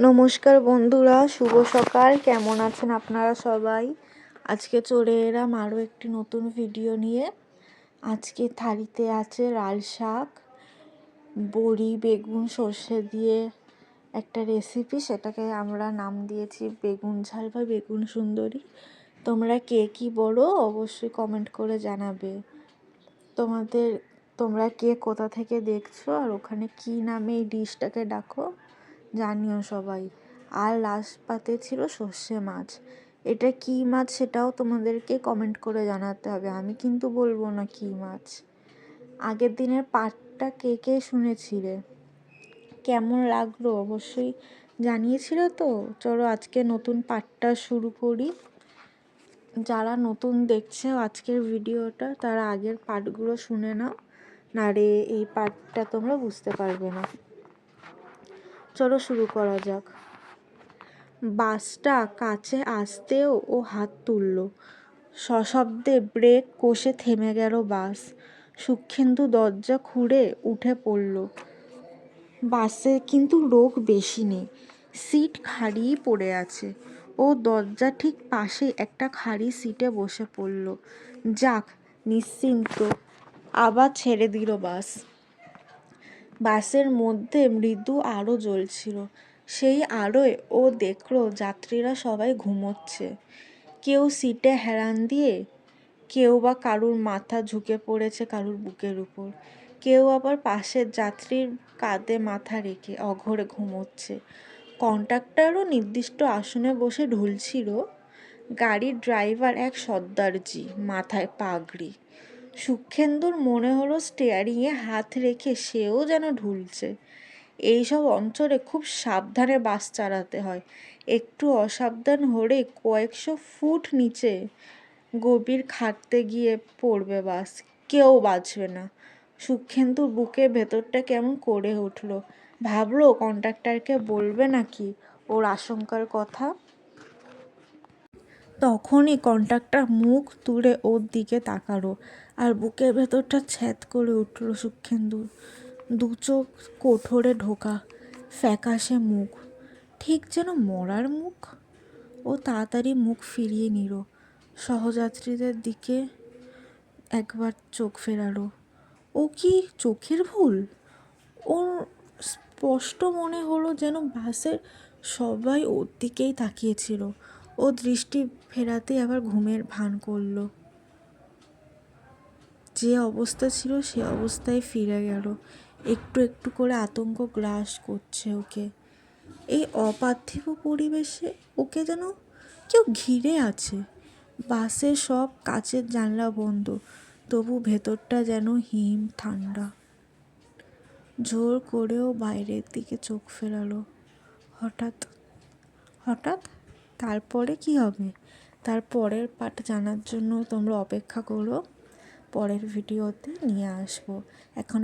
নমস্কার বন্ধুরা, শুভ সকাল। কেমন আছেন আপনারা সবাই? আজকে চলে এলাম আরও একটি নতুন ভিডিও নিয়ে। আজকে থালিতে আছে লাল শাক, বড়ি, বেগুন, সর্ষে দিয়ে একটা রেসিপি। সেটাকে আমরা নাম দিয়েছি বেগুন ঝাল বা বেগুন সুন্দরী। তোমরা কে কী বলো অবশ্যই কমেন্ট করে জানাবে। তোমরা কে কোথা থেকে দেখছো আর ওখানে কী নামে এই ডিশটাকে ডাকো জানিও সবাই। আর লাস্ট পাতে ছিল সর্ষে মাছ। এটা কী মাছ সেটাও তোমাদেরকে কমেন্ট করে জানাতে হবে, আমি কিন্তু বলবো না কী মাছ। আগের দিনের পার্টটা কে কে শুনেছিলে, কেমন লাগলো অবশ্যই জানিয়েছিল তো। চলো আজকে নতুন পার্টটা শুরু করি। যারা নতুন দেখছে আজকের ভিডিওটা তারা আগের পার্টগুলো শুনে নাও, না রে এই পার্টটা তোমরা বুঝতে পারবে না। চলো শুরু করা যাক। বাসটা কাছে আসতেও ও হাত তুলল। সশব্দে ব্রেক কষে থেমে গেল বাস। সুখেন্দু দরজা খুঁড়ে উঠে পড়ল। বাসে কিন্তু লোক বেশি নেই, সিট খালিই পড়ে আছে। ও দরজা ঠিক পাশে একটা খালি সিটে বসে পড়ল। যাক, নিশ্চিন্ত। আবার ছেড়ে দিল বাস। বাসের মধ্যে মৃদু আলো জ্বলছিল। সেই আলোয় ও দেখল যাত্রীরা সবাই ঘুমোচ্ছে। কেউ সিটে হেলান দিয়ে, কেউ বা কারুর মাথা ঝুঁকে পড়েছে কারুর বুকের উপর, কেউ আবার পাশের যাত্রীর কাঁধে মাথা রেখে অঘরে ঘুমোচ্ছে। কন্ডাক্টরও নির্দিষ্ট আসনে বসে ঢুলছিল। গাড়ির ড্রাইভার এক সর্দারজি, মাথায় পাগড়ি। সুখেন্দুর মনে হলো স্টিয়ারিংয়ে হাত রেখে সেও যেন ঢুলছে। এইসব অঞ্চলে খুব সাবধানে বাস চালাতে হয়। একটু অসাবধান হলে কয়েকশো ফুট নিচে গভীর খাটতে গিয়ে পড়বে বাস, কেউ বাঁচবে না। সুখেন্দুর বুকের ভেতরটা কেমন করে উঠল। ভাবলো কন্ডাক্টরকে বলবে নাকি ওর আশঙ্কার কথা। তখনই কন্ডাক্টর মুখ তুলে ওর দিকে তাকালো, আর বুকের ভেতরটা ছ্যাদ করে উঠল সুখেন্দুর। দু চোখ কোঠরে ঢোকা, ফ্যাকাশে মুখ, ঠিক যেন মরার মুখ। ও তাড়াতাড়ি মুখ ফিরিয়ে নিল, সহযাত্রীদের দিকে একবার চোখ ফেরালো। ও কি চোখের ভুল? ওর স্পষ্ট মনে হলো যেন বাসের সবাই ওর দিকেই তাকিয়েছিল। ও দৃষ্টি ফেরাতে আবার ঘুমের ভান করলো। যে অবস্থা ছিল সে অবস্থায় ফিরে গেল। একটু একটু করে আতঙ্ক গ্রাস করছে ওকে। এই অপার্থিব পরিবেশে ওকে যেন কেউ ঘিরে আছে। বাসের সব কাচের জানলা বন্ধ, তবু ভেতরটা যেন হিম ঠান্ডা। জোর করেও বাইরের দিকে চোখ ফেরালো। হঠাৎ হঠাৎ তারপরে কি হবে, তার পরের পার্ট জানার জন্য তোমরা অপেক্ষা করো। পরের ভিডিওতে নিয়ে আসবো। এখন